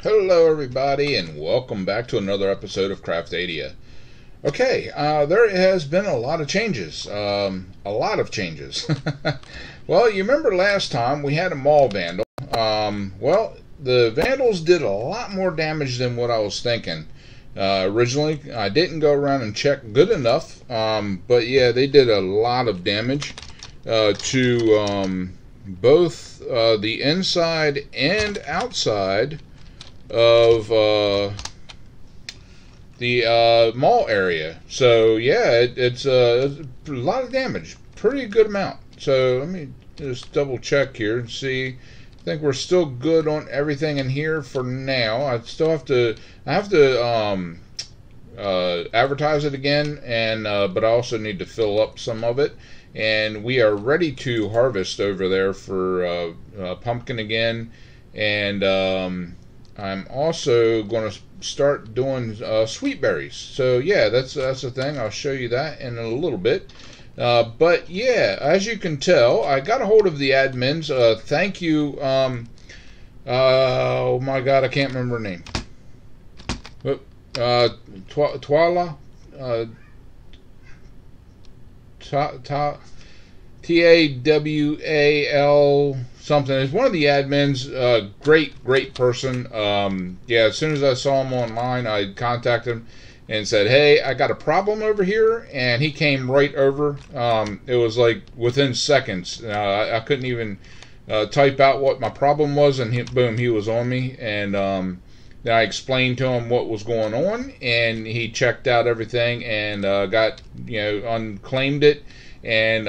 Hello everybody, and welcome back to another episode of Craftadia. Okay, there has been a lot of changes. Well, you remember last time we had a mall vandal. Well, the vandals did a lot more damage than what I was thinking. Originally, I didn't go around and check good enough, but yeah, they did a lot of damage to both the inside and outside of the mall area. So yeah, it's a lot of damage, pretty good amount. So let me just double check here and see. I think we're still good on everything in here for now. I have to advertise it again, and but I also need to fill up some of it, and we are ready to harvest over there for pumpkin again. And I'm also going to start doing sweet berries. So yeah, that's the thing. I'll show you that in a little bit. But yeah, as you can tell, I got a hold of the admins. Thank you. Oh my God, I can't remember her name. Twala. Tawal something. It's one of the admins. Great person. Yeah, as soon as I saw him online, I contacted him and said, hey, I got a problem over here, and he came right over. It was like within seconds. I couldn't even type out what my problem was, and boom, he was on me. And then I explained to him what was going on, and he checked out everything and got, unclaimed it, and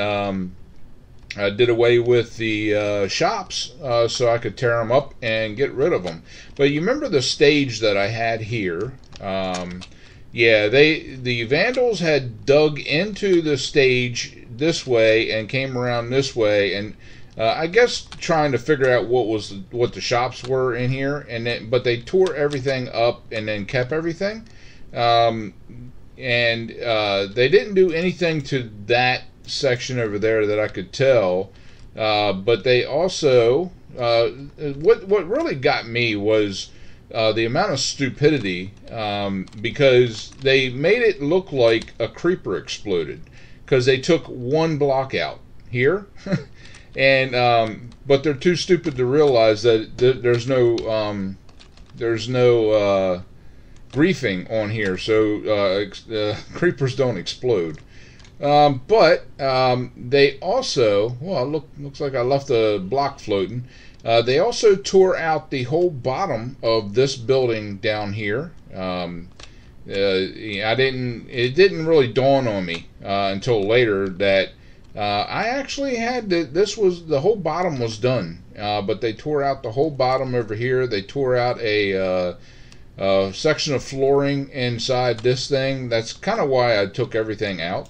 I did away with the shops so I could tear them up and get rid of them. But you remember the stage that I had here? Yeah, the vandals had dug into the stage this way and came around this way, and I guess trying to figure out what the shops were in here, but they tore everything up and then kept everything, and they didn't do anything to that section over there that I could tell, but they also what really got me was the amount of stupidity, because they made it look like a creeper exploded because they took one block out here. And but they're too stupid to realize that there's no griefing on here, so creepers don't explode. But they also, well, looks like I left a block floating. They also tore out the whole bottom of this building down here. It didn't really dawn on me until later that I actually had the whole bottom was done, but they tore out the whole bottom over here. They tore out a section of flooring inside this thing. That's kind of why I took everything out.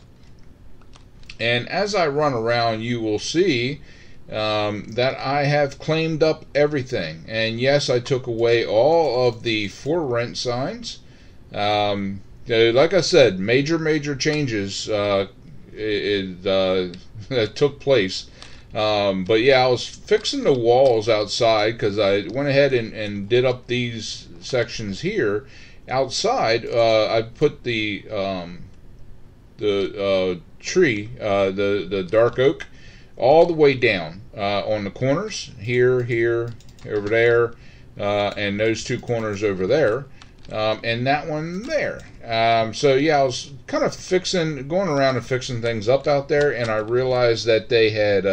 And as I run around, you will see that I have claimed up everything. And yes, I took away all of the for rent signs. Like I said, major changes that took place. But yeah, I was fixing the walls outside because I went ahead and did up these sections here. Outside, I put the tree, the dark oak, all the way down on the corners here, over there, and those two corners over there, and that one there. So yeah, I was kind of going around and fixing things up out there, and I realized that they had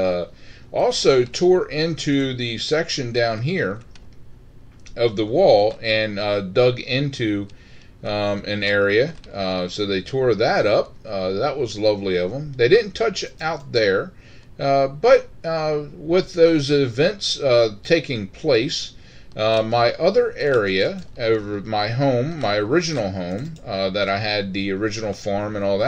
also tore into the section down here of the wall and dug into an area, so they tore that up. That was lovely of them. They didn't touch out there, but with those events taking place, my other area over my home, my original home, that I had the original farm and all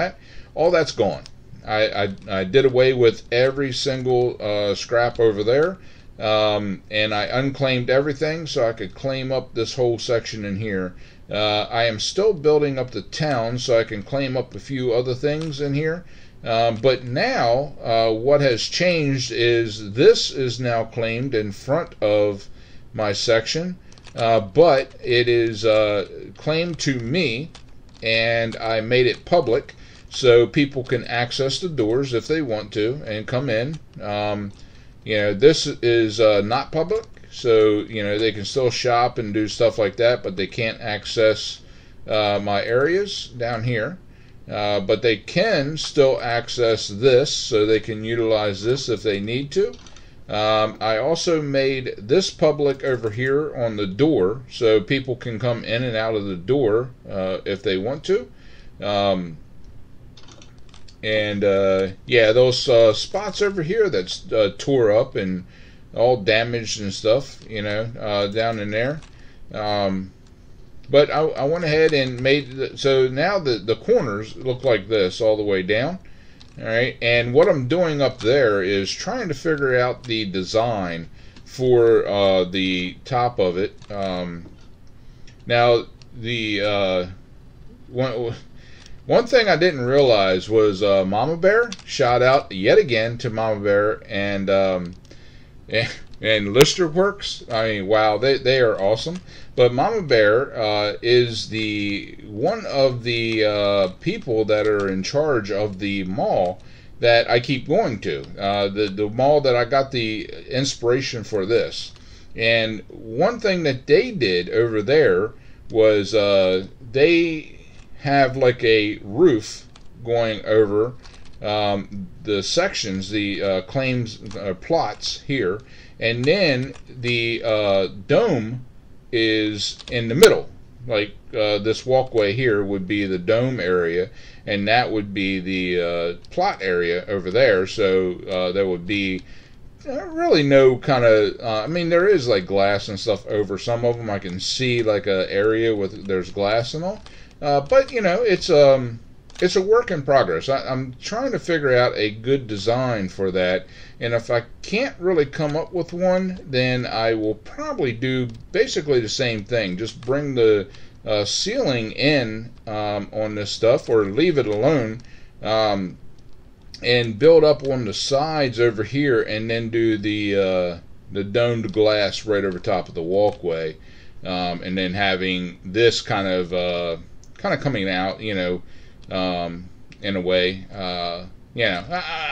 that's gone. I did away with every single scrap over there. and I unclaimed everything so I could claim up this whole section in here. I am still building up the town so I can claim up a few other things in here. But now what has changed is this is now claimed in front of my section, but it is claimed to me, and I made it public so people can access the doors if they want to and come in. This is not public, so they can still shop and do stuff like that, but they can't access my areas down here. But they can still access this, so they can utilize this if they need to. I also made this public over here on the door, so people can come in and out of the door if they want to. Yeah, those spots over here that's tore up and all damaged and stuff, down in there. But I went ahead and made so now the corners look like this all the way down. All right, and what I'm doing up there is trying to figure out the design for the top of it. Now the one thing I didn't realize was Mama Bear. Shout out yet again to Mama Bear and Listerworks. I mean, wow, they are awesome. But Mama Bear is the one of the people that are in charge of the mall that I keep going to. The mall that I got the inspiration for this. And one thing that they did over there was they have like a roof going over the sections, the claims plots here, and then the dome is in the middle. Like this walkway here would be the dome area, and that would be the plot area over there. So there would be really no kind of I mean, there is like glass and stuff over some of them. I can see like a area with there's glass and all, but it's a work in progress. I'm trying to figure out a good design for that, and if I can't really come up with one, then I will probably do basically the same thing. Just bring the ceiling in on this stuff, or leave it alone, and build up on the sides over here, and then do the domed glass right over top of the walkway, and then having this kind of coming out, in a way. I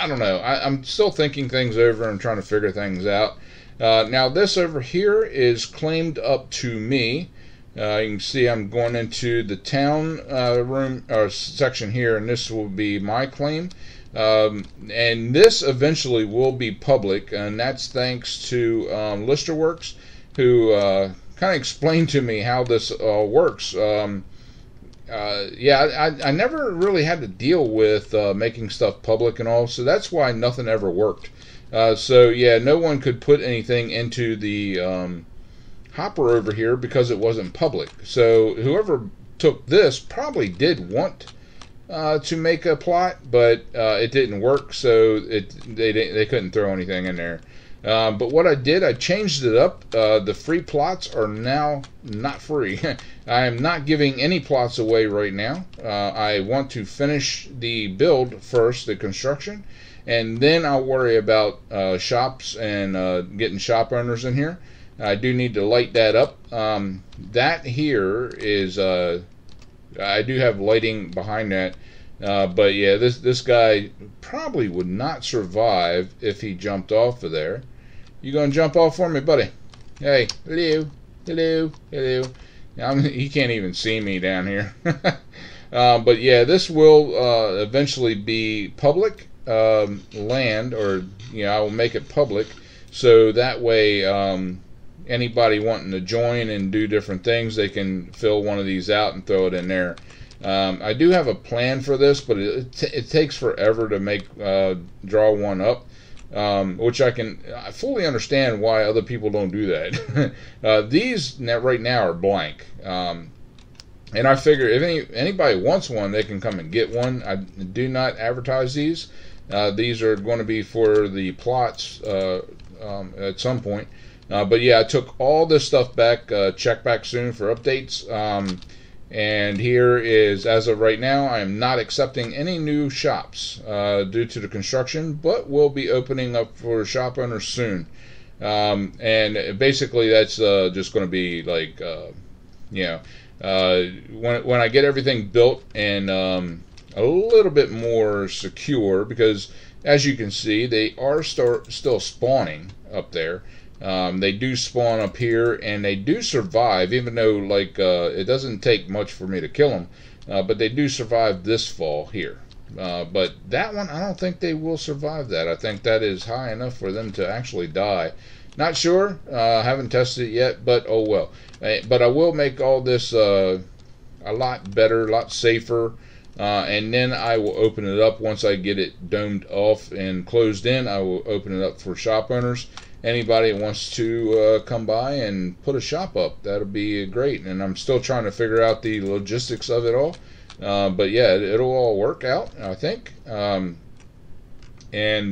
don't know. I'm still thinking things over and trying to figure things out. Now this over here is claimed up to me. You can see I'm going into the town room or section here, and this will be my claim. And this eventually will be public, and that's thanks to Listerworks, who kind of explained to me how this all works. I never really had to deal with making stuff public and all, so that's why nothing ever worked. No one could put anything into the hopper over here because it wasn't public. So whoever took this probably did want to make a plot, but it didn't work, so they couldn't throw anything in there. But what I did, I changed it up. The free plots are now not free. I am not giving any plots away right now. I want to finish the build first, the construction, and then I'll worry about shops and getting shop owners in here. I do need to light that up. That here is, I do have lighting behind that. But yeah, this guy probably would not survive if he jumped off of there. You gonna jump off for me, buddy? Hey, hello, hello, hello. He can't even see me down here. But yeah, this will eventually be public land, or I will make it public, so that way anybody wanting to join and do different things, they can fill one of these out and throw it in there. I do have a plan for this, but it takes forever to draw one up, which I fully understand why other people don't do that. These right now are blank, and I figure if anybody wants one, they can come and get one. I do not advertise these. These are going to be for the plots at some point. But yeah, I took all this stuff back. Check back soon for updates. And here is, as of right now, I am not accepting any new shops due to the construction, but will be opening up for shop owners soon. And basically, that's just going to be like, you know, when I get everything built and a little bit more secure, because as you can see, they are still spawning up there. They do spawn up here, and they do survive, even though like it doesn't take much for me to kill them, but they do survive this fall here. But that one, I don't think they will survive that. I think that is high enough for them to actually die. Not sure, haven't tested it yet, but oh well. But I will make all this a lot better, a lot safer, and then I will open it up once I get it domed off and closed in. I will open it up for shop owners. Anybody that wants to come by and put a shop up, that'll be great. And I'm still trying to figure out the logistics of it all. But yeah, it'll all work out, I think. And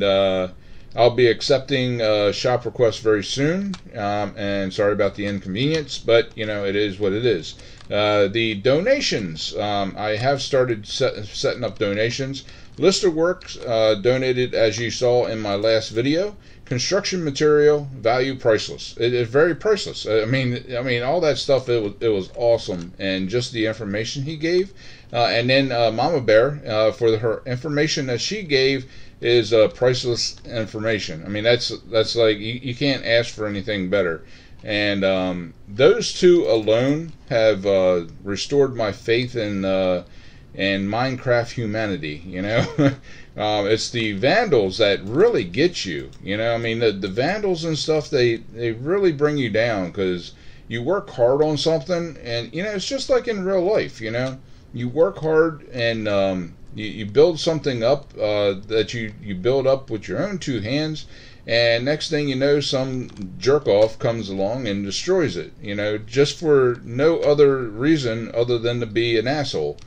I'll be accepting shop requests very soon. And sorry about the inconvenience, but you know, it is what it is. The donations, I have started setting up donations. Listerworks donated, as you saw in my last video. Construction material, value priceless. It is very priceless. I mean, all that stuff. It was awesome, and just the information he gave, and then Mama Bear for her information that she gave is priceless information. I mean, that's like you can't ask for anything better. And those two alone have restored my faith in Minecraft humanity. You know. It's the vandals that really get you. You know, I mean, the vandals and stuff, they really bring you down, because you work hard on something, and you know, it's just like in real life. You know, you work hard and you build something up that you build up with your own two hands, and next thing you know, some jerk off comes along and destroys it. You know, just for no other reason other than to be an asshole.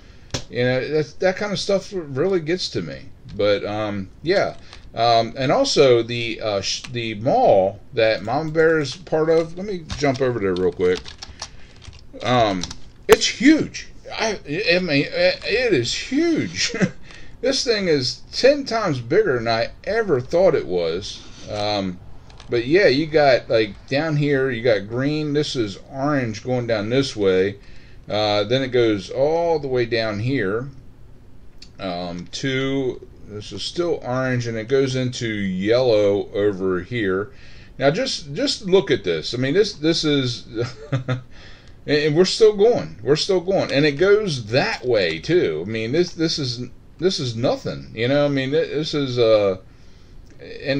You know, that kind of stuff really gets to me. But yeah, and also the mall that Mama Bear is part of. Let me jump over there real quick. It's huge. I mean, it is huge. This thing is 10 times bigger than I ever thought it was. But yeah, you got like down here, you got green. This is orange going down this way. Then it goes all the way down here to. This is still orange, and it goes into yellow over here. Now, just look at this. I mean, this is, and we're still going. We're still going, and it goes that way too. I mean, this is nothing. You know, I mean, this is in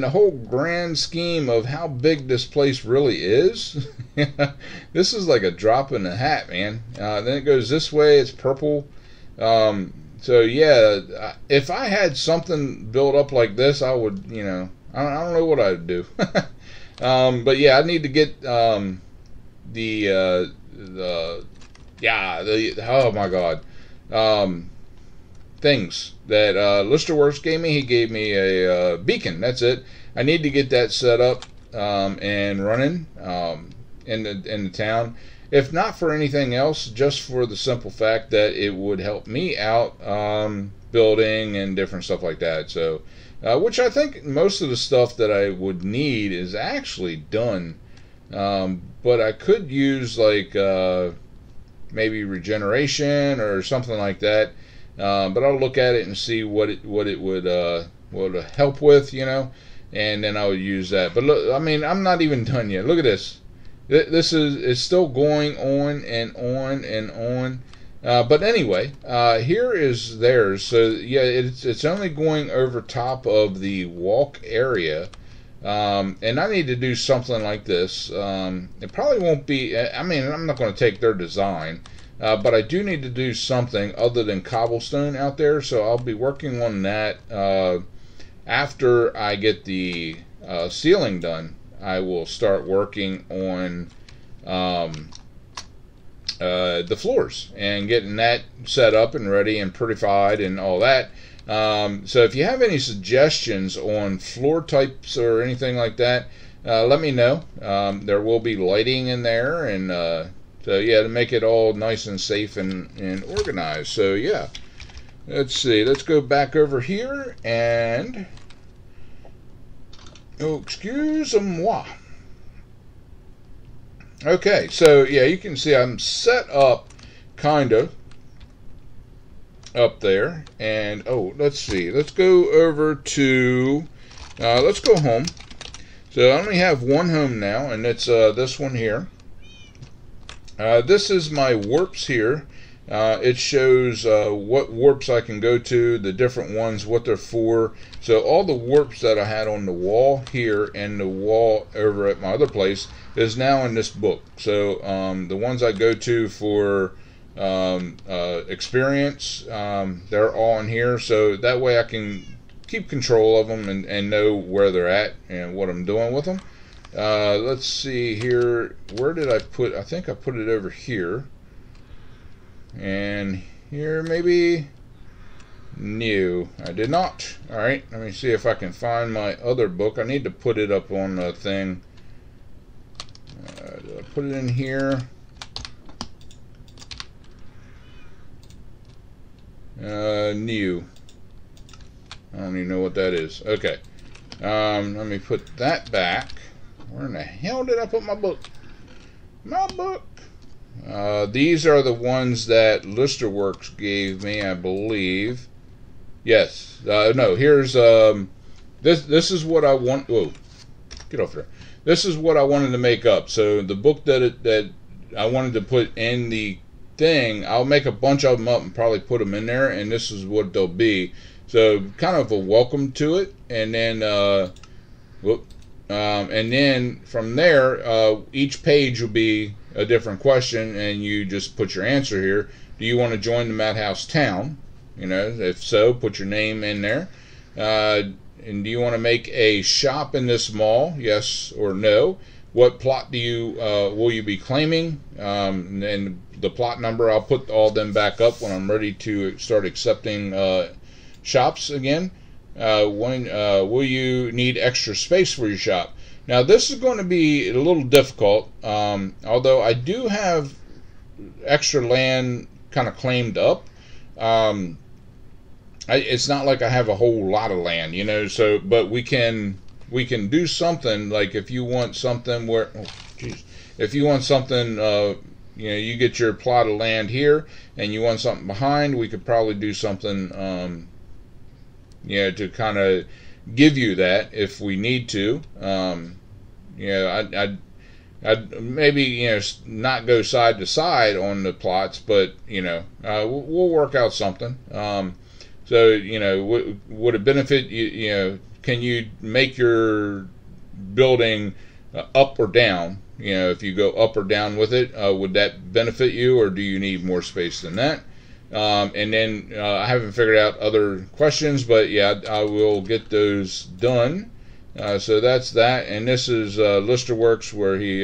the whole grand scheme of how big this place really is. This is like a drop in the hat, man. Then it goes this way. It's purple. So yeah, if I had something built up like this, I would, you know, I don't know what I'd do. But yeah, I need to get oh my god, things that Listerworks gave me. He gave me a beacon. That's it. I need to get that set up and running in the town. If not for anything else, just for the simple fact that it would help me out building and different stuff like that. So, which I think most of the stuff that I would need is actually done. But I could use like maybe regeneration or something like that. But I'll look at it and see what it would help with, you know, and then I would use that. But look, I mean, I'm not even done yet. Look at this. It's still going on and on and on. But anyway, here is theirs. So yeah, it's only going over top of the walk area. And I need to do something like this. It probably won't be, I mean, I'm not going to take their design, but I do need to do something other than cobblestone out there. So I'll be working on that after I get the ceiling done. I will start working on the floors and getting that set up and ready and prettified and all that. So if you have any suggestions on floor types or anything like that, let me know. There will be lighting in there, and so yeah, to make it all nice and safe and organized. So yeah, let's see. Let's go back over here and excuse-moi. Okay, so yeah, you can see I'm set up kind of up there, and oh, let's see. Let's go over to let's go home. So I only have one home now, and it's this one here. This is my warps here. It shows what warps I can go to, the different ones, what they're for. So all the warps that I had on the wall here and the wall over at my other place is now in this book. So the ones I go to for experience, they're all in here. So that way I can keep control of them and know where they're at and what I'm doing with them. Let's see here. Where did I put? I think I put it over here. And here maybe. No, I did not. Alright, let me see if I can find my other book. I need to put it up on the thing. Did I put it in here? New. I don't even know what that is. Okay. Let me put that back. Where in the hell did I put my book? My book. These are the ones that Listerworks gave me, I believe. Yes. No, here's this is what I want. Whoa. Get off there. This is what I wanted to make up. So the book that I wanted to put in the thing, I'll make a bunch of them up and probably put them in there, and this is what they'll be. So kind of a welcome to it, and then and then from there, each page will be a different question, and you just put your answer here. Do you want to join the Madhouse Town? You know, if so, put your name in there. And do you want to make a shop in this mall? Yes or no. What plot do you will you be claiming? And the plot number, I'll put all them back up when I'm ready to start accepting shops again. When will you need extra space for your shop? Now this is going to be a little difficult, although I do have extra land kind of claimed up. It's not like I have a whole lot of land, you know. So, but we can do something, like if you want something where, if you want something, you know, you get your plot of land here, and you want something behind, we could probably do something, you know, to kind of give you that if we need to. You know, I'd maybe, you know, not go side to side on the plots, but you know, we'll work out something. So you know, would it benefit you? You know, can you make your building up or down? You know, if you go up or down with it, would that benefit you, or do you need more space than that? And then I haven't figured out other questions, but yeah, I will get those done. So that's that, and this is Listerworks, where he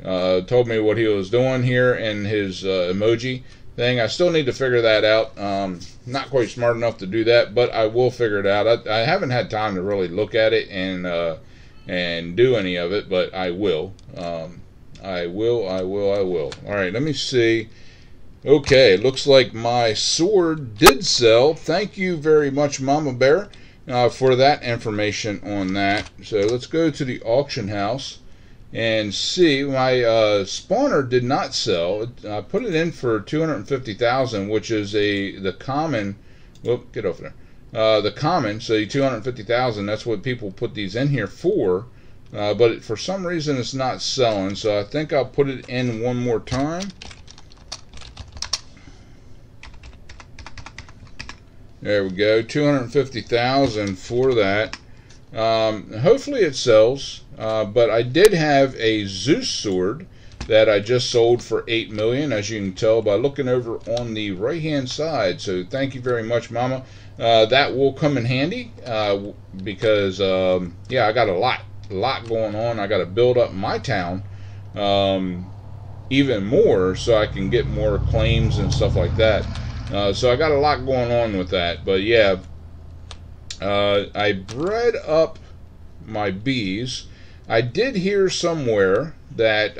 told me what he was doing here in his emoji thing. I still need to figure that out. Not quite smart enough to do that, but I will figure it out. I haven't had time to really look at it and do any of it, but I will. I will. All right, let me see. Okay, looks like my sword did sell. Thank you very much, Mama Bear, for that information on that. So let's go to the auction house and see. My spawner did not sell. I put it in for 250,000, which is the common. Whoop, get over there. The common. So 250,000. That's what people put these in here for. But for some reason, it's not selling. So I think I'll put it in one more time. There we go, 250,000 for that. Hopefully it sells, but I did have a Zeus sword that I just sold for 8 million, as you can tell by looking over on the right hand side. So thank you very much, Mama. That will come in handy because yeah, I got a lot going on. I got to build up my town even more so I can get more claims and stuff like that. So I got a lot going on with that, but yeah, I bred up my bees. I did hear somewhere that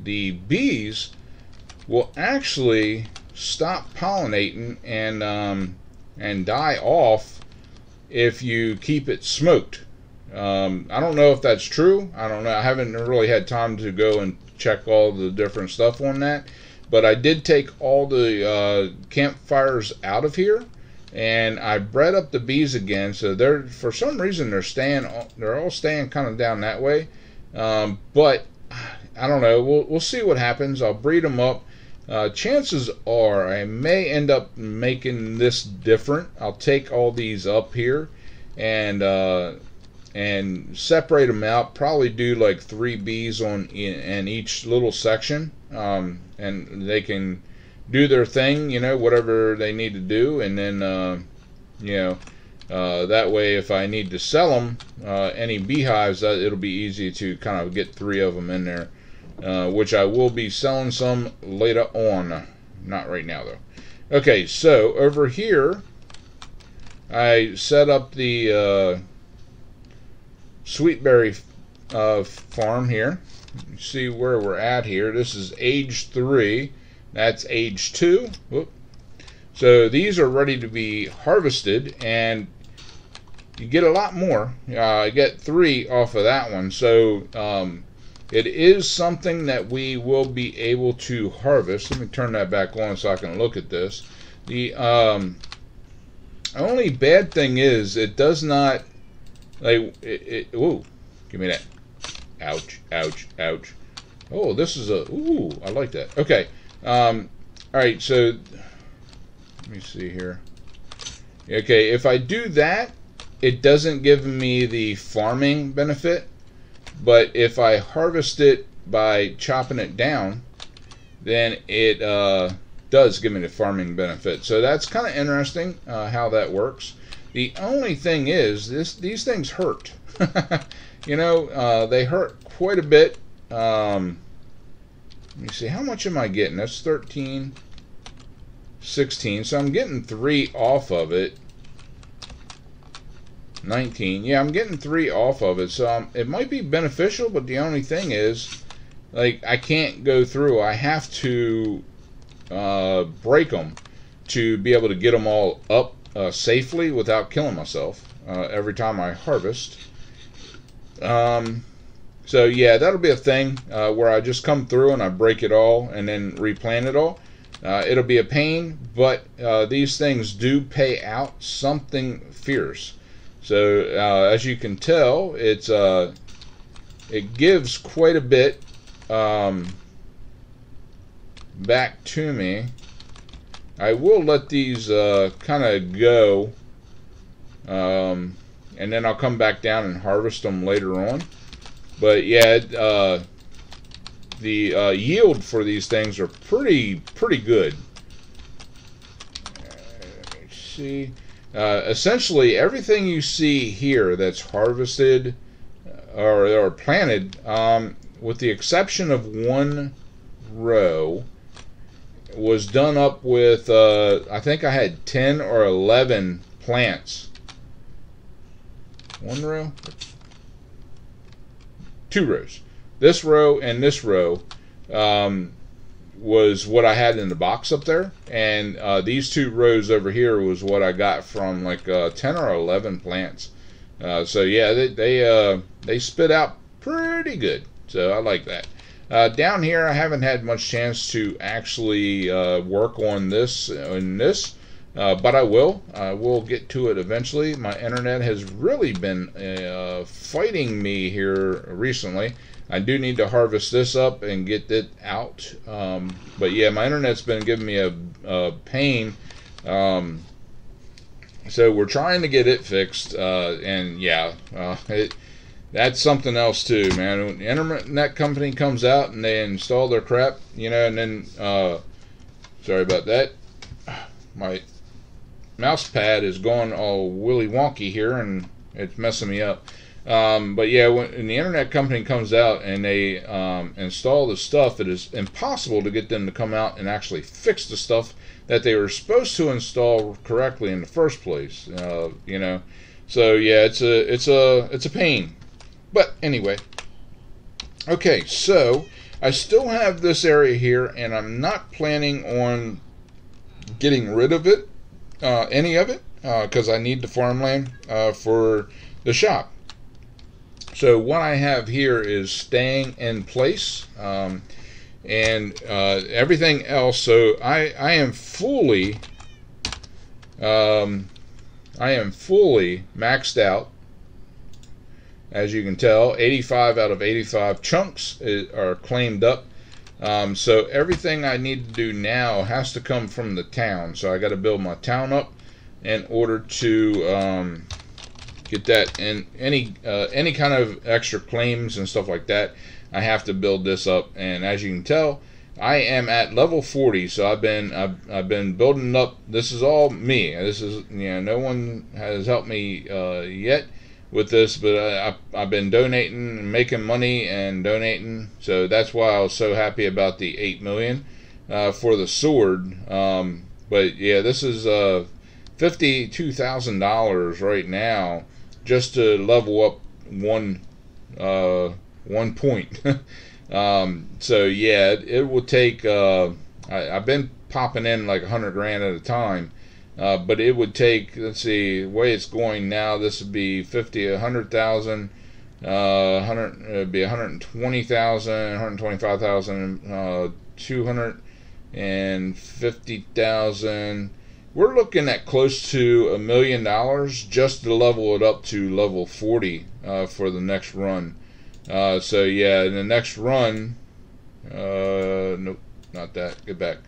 the bees will actually stop pollinating and die off if you keep it smoked. I don't know if that's true. I don't know. I haven't really had time to go and check all the different stuff on that. But I did take all the campfires out of here, and I bred up the bees again. So they're, for some reason, they're all staying kind of down that way. But I don't know. We'll see what happens. I'll breed them up. Chances are I may end up making this different. I'll take all these up here and separate them out. Probably do like 3 bees in each little section, and they can do their thing, whatever they need to do, and then that way if I need to sell them any beehives, it'll be easy to kind of get 3 of them in there. Which I will be selling some later on. Not right now, though. Okay, so over here, I set up the sweetberry farm here. You see where we're at here. This is age 3. That's age 2. Whoop. So these are ready to be harvested, and you get a lot more. I get 3 off of that one. So it is something that we will be able to harvest. Let me turn that back on so I can look at this. The only bad thing is it does not, like, ooh, give me that. Ouch, ouch, ouch. Oh, this is ooh, I like that. Okay. Alright, so let me see here. Okay, if I do that, it doesn't give me the farming benefit. But if I harvest it by chopping it down, then it does give me the farming benefit. So that's kind of interesting how that works. The only thing is, these things hurt. They hurt quite a bit. Let me see, how much am I getting? That's 13, 16. So I'm getting 3 off of it. 19. Yeah, I'm getting 3 off of it, so it might be beneficial, but the only thing is, like, I can't go through. I have to break them to be able to get them all up safely without killing myself every time I harvest. So yeah, that'll be a thing where I just come through and I break it all and then replant it all. It'll be a pain, but these things do pay out something fierce. So as you can tell, it gives quite a bit back to me. I will let these kind of go, and then I'll come back down and harvest them later on. But yeah, the yield for these things are pretty good. Let's see. Essentially, everything you see here that's harvested or planted, with the exception of 1 row, was done up with, I think I had 10 or 11 plants. 1 row? 2 rows. This row and this row was what I had in the box up there, and these 2 rows over here was what I got from like 10 or 11 plants. So yeah, they spit out pretty good, so I like that. Down here I haven't had much chance to actually work on this but I will get to it eventually. My internet has really been fighting me here recently. I do need to harvest this up and get it out. But yeah, my internet's been giving me a pain. So we're trying to get it fixed. And yeah, that's something else too, man. When the internet company comes out and they install their crap, and then, sorry about that. My mouse pad is going all willy wonky here and it's messing me up. But yeah, when the internet company comes out and they install the stuff, it is impossible to get them to come out and actually fix the stuff that they were supposed to install correctly in the first place. So yeah, it's a pain. But anyway, okay, so I still have this area here, and I'm not planning on getting rid of it, any of it, because I need the farmland for the shop. So what I have here is staying in place, and everything else. So I am fully maxed out. As you can tell, 85 out of 85 chunks are claimed up. So everything I need to do now has to come from the town. So I got to build my town up in order to get that. And any kind of extra claims and stuff like that, I have to build this up. And as you can tell, I am at level 40. So I've been building up. This is all me. This is, no one has helped me yet with this, but I've been donating and making money and donating, so that's why I was so happy about the 8 million for the sword. But yeah, this is $52,000 right now just to level up one point. So yeah, it will take. I've been popping in like 100 grand at a time. But it would take, let's see, the way it's going now, this would be 50, 100,000, 100, it'd be 120,000, 125,000, 250,000. We're looking at close to $1 million just to level it up to level 40 for the next run. So yeah, in the next run, nope, not that. Get back.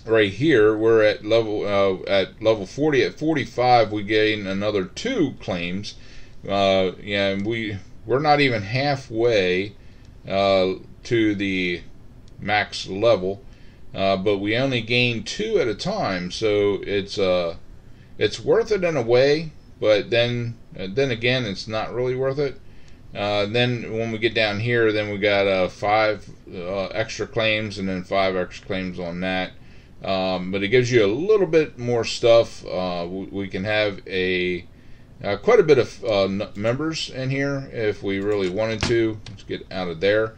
Right here, we're at level 40. At 45, we gain another 2 claims. Yeah, and we're not even halfway to the max level, but we only gain 2 at a time. So it's worth it in a way, but then again, it's not really worth it. Then when we get down here, then we got 5 extra claims, and then 5 extra claims on that. But it gives you a little bit more stuff. We can have quite a bit of members in here if we really wanted to. Let's get out of there.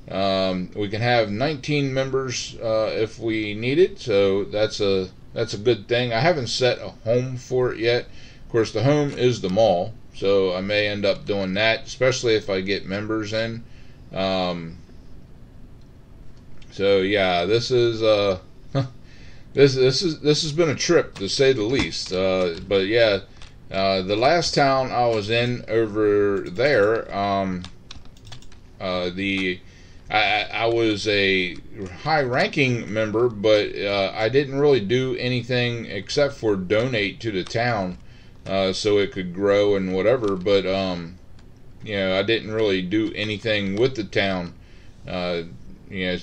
We can have 19 members if we need it, so that's a good thing. I haven't set a home for it yet. Of course, the home is the mall, so I may end up doing that, especially if I get members in. So yeah, this is This has been a trip, to say the least. But yeah, the last town I was in over there, I was a high-ranking member, but I didn't really do anything except for donate to the town, so it could grow and whatever. But I didn't really do anything with the town.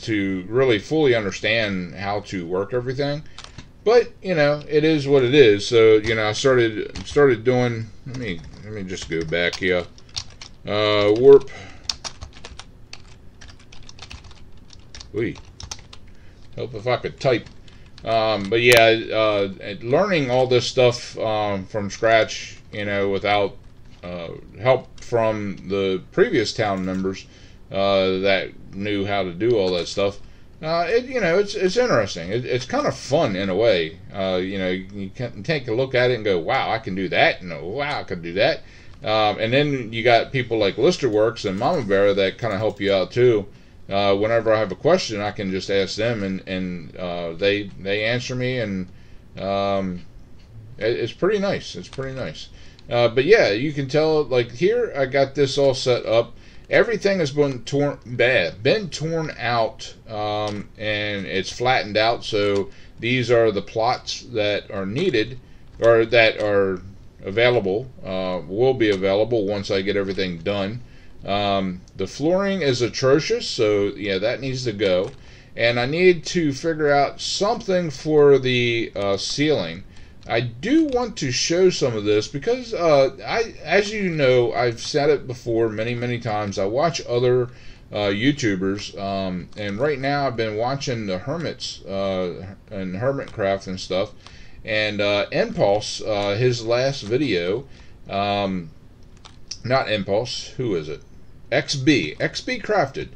To really fully understand how to work everything. But it is what it is. So I started doing. Let me just go back here. Warp. Wait. Hope if I could type. But yeah, learning all this stuff from scratch, without help from the previous town members that knew how to do all that stuff. It's interesting. It's kind of fun in a way. You can take a look at it and go, wow, I can do that, and wow, I can do that. And then you got people like Listerworks and Mama Bear that kind of help you out too. Whenever I have a question, I can just ask them, and they answer me, and it's pretty nice. It's pretty nice. But yeah, you can tell. Like here, I got this all set up. Everything has been torn out, and it's flattened out. So these are the plots that are needed, or that are available. Will be available once I get everything done. The flooring is atrocious, so yeah, that needs to go. And I need to figure out something for the ceiling. I do want to show some of this because as you know, I've said it before many times. I watch other YouTubers, and right now I've been watching the Hermits and Hermitcraft and stuff. And Impulse, his last video, not Impulse. Who is it? XB Crafted.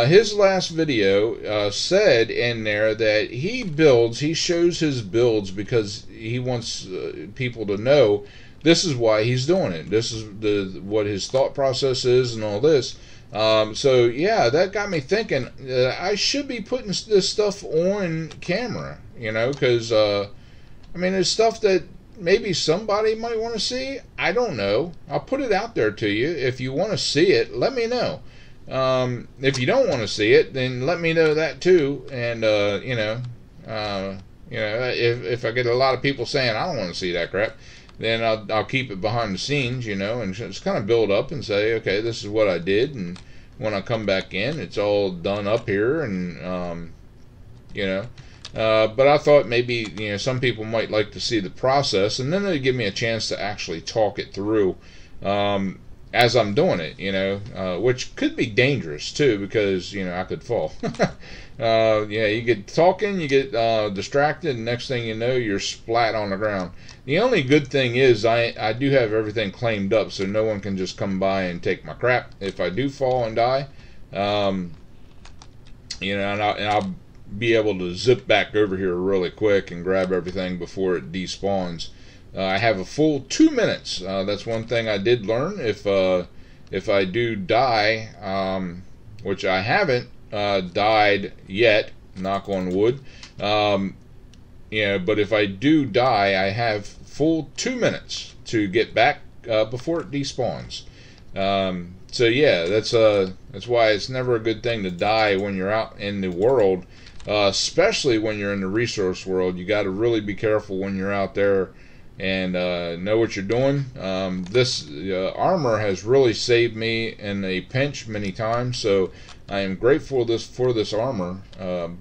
His last video said in there that he shows his builds because he wants people to know this is why he's doing it. This is what his thought process is and all this. So yeah, that got me thinking I should be putting this stuff on camera, because I mean, it's stuff that maybe somebody might want to see. I don't know. I'll put it out there to you. If you want to see it, let me know. If you don't want to see it, then let me know that too. And if I get a lot of people saying I don't want to see that crap, then I'll keep it behind the scenes, and just kind of build up and say, okay, this is what I did, and when I come back in, it's all done up here, and but I thought maybe some people might like to see the process, and then they'd give me a chance to actually talk it through as I'm doing it, which could be dangerous too, because I could fall. You get talking, you get distracted, and next thing you know, you're splat on the ground. The only good thing is I do have everything claimed up, so no one can just come by and take my crap if I do fall and die. And I'll be able to zip back over here really quick and grab everything before it despawns. I have a full 2 minutes. That's one thing I did learn. If I do die, which I haven't died yet, knock on wood. But if I do die, I have full 2 minutes to get back before it despawns. So yeah, that's why it's never a good thing to die when you're out in the world, especially when you're in the resource world. You got to really be careful when you're out there and know what you're doing. This armor has really saved me in a pinch many times, so I am grateful for this armor.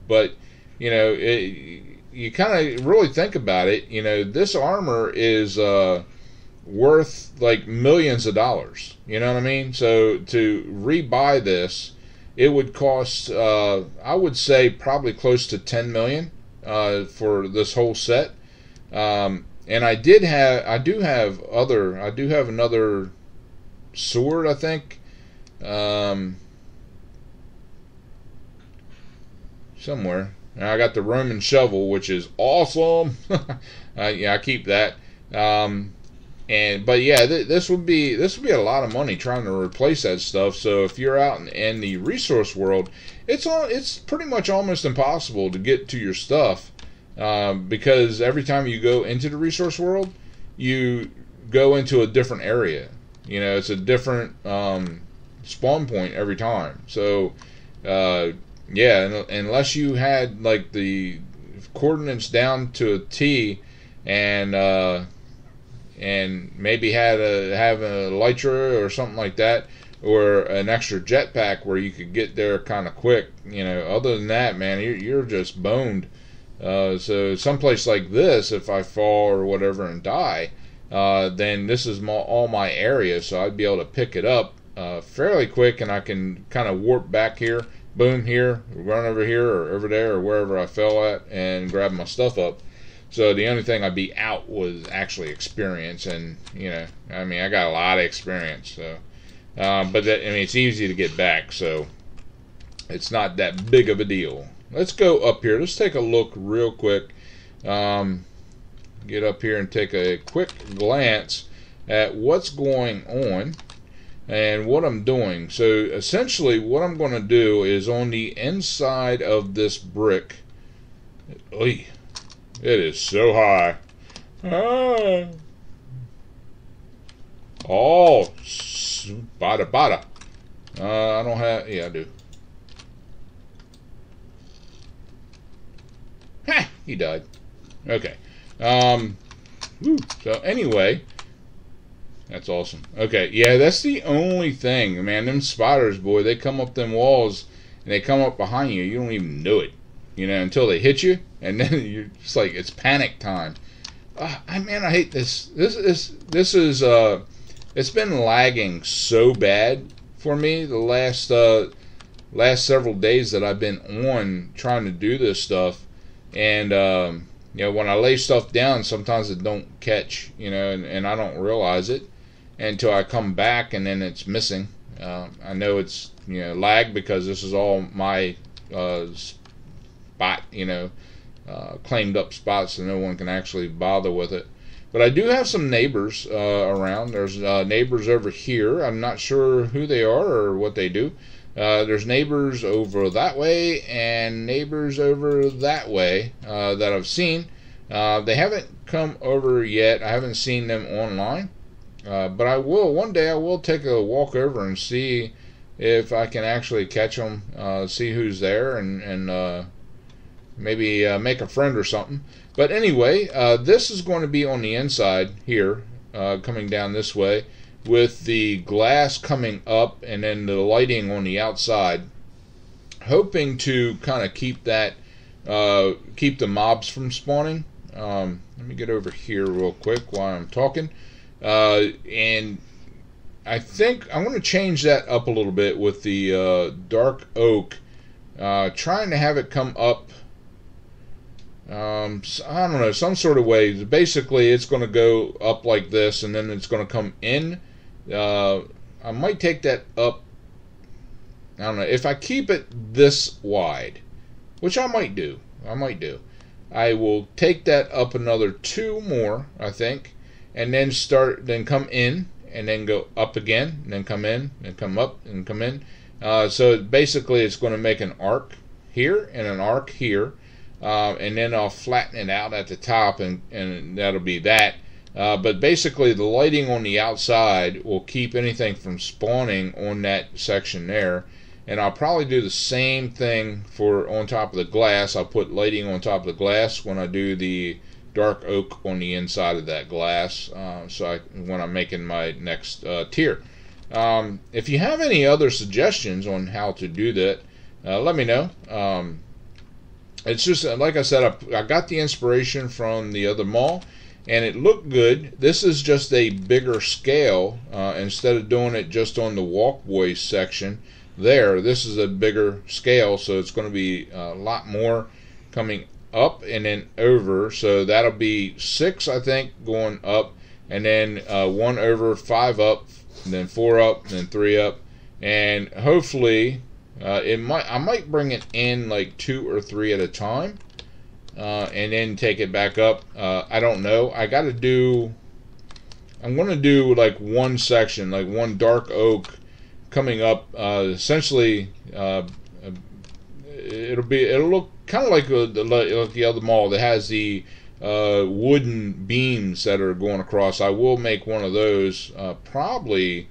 But you kind of really think about it. This armor is worth like millions of dollars. You know what I mean? So to rebuy this, it would cost I would say probably close to 10 million for this whole set. And I do have another sword, I think, somewhere. And I got the Roman shovel, which is awesome. I keep that. But yeah, this would be a lot of money trying to replace that stuff. So if you're out in the resource world, it's pretty much almost impossible to get to your stuff. Because every time you go into the resource world, you go into a different area. It's a different spawn point every time. So, unless you had like the coordinates down to a T, and maybe have a elytra or something like that, or an extra jetpack where you could get there kind of quick. Other than that, man, you're just boned. So someplace like this, if I fall or whatever and die, then this is all my area, so I'd be able to pick it up fairly quick, and I can kind of warp back here, boom, here, run over here or over there or wherever I fell at, and grab my stuff up. So the only thing I'd be out was actually experience, and I got a lot of experience. So, but it's easy to get back, so it's not that big of a deal. Let's go up here. Let's take a look real quick. Get up here and take a quick glance at what's going on and what I'm doing. So essentially what I'm going to do is on the inside of this brick. Oy, it is so high. Oh, bada. I don't have, yeah, I do. Ha! He died. Okay. So anyway, that's awesome. Okay, yeah, that's the only thing, man. Them spiders, boy, they come up them walls and they come up behind you. You don't even know it, until they hit you, and then you're just like, it's panic time. I hate this. This is it's been lagging so bad for me the last several days that I've been on trying to do this stuff. And when I lay stuff down, sometimes it don't catch, and I don't realize it. until I come back, and then it's missing. I know it's lag because this is all my spot, claimed up spots, so no one can actually bother with it. But I do have some neighbors around. There's neighbors over here. I'm not sure who they are or what they do. There's neighbors over that way and neighbors over that way that I've seen. They haven't come over yet. I haven't seen them online. But I will, one day I will take a walk over and see if I can actually catch them, see who's there, and maybe make a friend or something. But anyway, this is going to be on the inside here, coming down this way, with the glass coming up and then the lighting on the outside. Hoping to kind of keep that, keep the mobs from spawning. Let me get over here real quick while I'm talking. And I think I'm going to change that up a little bit with the dark oak, trying to have it come up, I don't know, some sort of way. Basically it's going to go up like this, and then it's going to come in. I might take that up, I don't know, if I keep it this wide, which I might do, I will take that up another 2 more, I think, and then come in, and then go up again, and then come in, and come up, and come in. So basically it's going to make an arc here, and an arc here, and then I'll flatten it out at the top, and that'll be that. But basically the lighting on the outside will keep anything from spawning on that section there. And I'll probably do the same thing for on top of the glass. I'll put lighting on top of the glass when I do the dark oak on the inside of that glass, when I'm making my next tier. If you have any other suggestions on how to do that, let me know. It's just, like I said, I got the inspiration from the other mall, and it looked good. This is just a bigger scale. Instead of doing it just on the walkways section there, this is a bigger scale, so it's going to be a lot more coming up and then over. So that'll be 6, I think, going up, and then 1 over, 5 up, and then 4 up, and then 3 up, and hopefully I might bring it in like 2 or 3 at a time, and then take it back up. I don't know. I'm going to do like one section, like one dark oak coming up. Essentially, it'll look kind of like the other mall that has the wooden beams that are going across. I will make one of those. Probably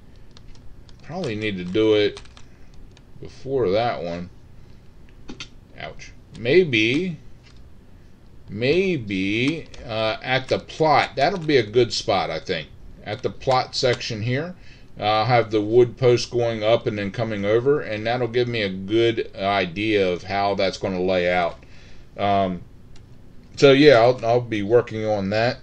need to do it before that one. Ouch. Maybe at the plot. That'll be a good spot, I think. At the plot section here, I'll have the wood post going up and then coming over, and that'll give me a good idea of how that's going to lay out. So yeah, I'll be working on that.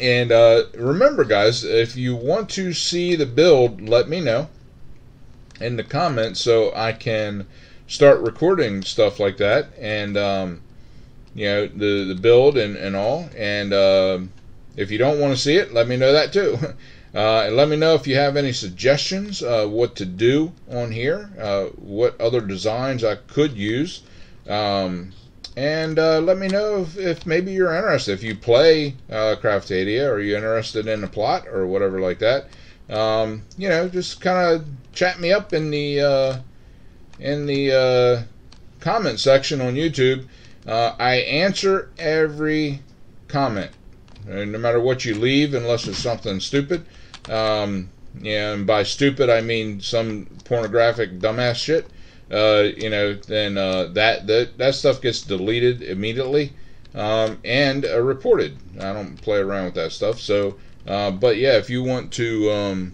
And remember, guys, if you want to see the build, let me know in the comments so I can start recording stuff like that, and the build and all. And if you don't want to see it, let me know that too. And let me know if you have any suggestions what to do on here, what other designs I could use, and let me know if maybe you're interested. If you play Craftadia, or you're interested in a plot or whatever like that, just kind of chat me up in the comment section on YouTube. I answer every comment, no matter what you leave, unless it's something stupid. And by stupid I mean some pornographic dumbass shit. Then that stuff gets deleted immediately, and reported. I don't play around with that stuff. So, but yeah, if you want to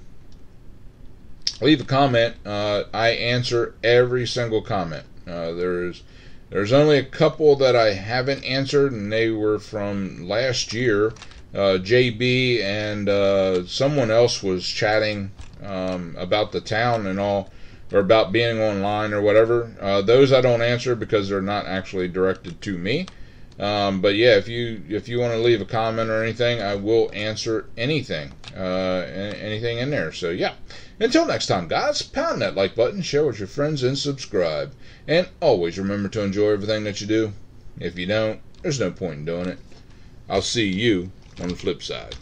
leave a comment, I answer every single comment. There's only a couple that I haven't answered, and they were from last year. JB and someone else was chatting about the town and all, or about being online or whatever. Those I don't answer because they're not actually directed to me. But yeah, if you want to leave a comment or anything, I will answer anything in there. So yeah, until next time, guys, pound that like button, share with your friends, and subscribe. And always remember to enjoy everything that you do. If you don't, there's no point in doing it. I'll see you on the flip side.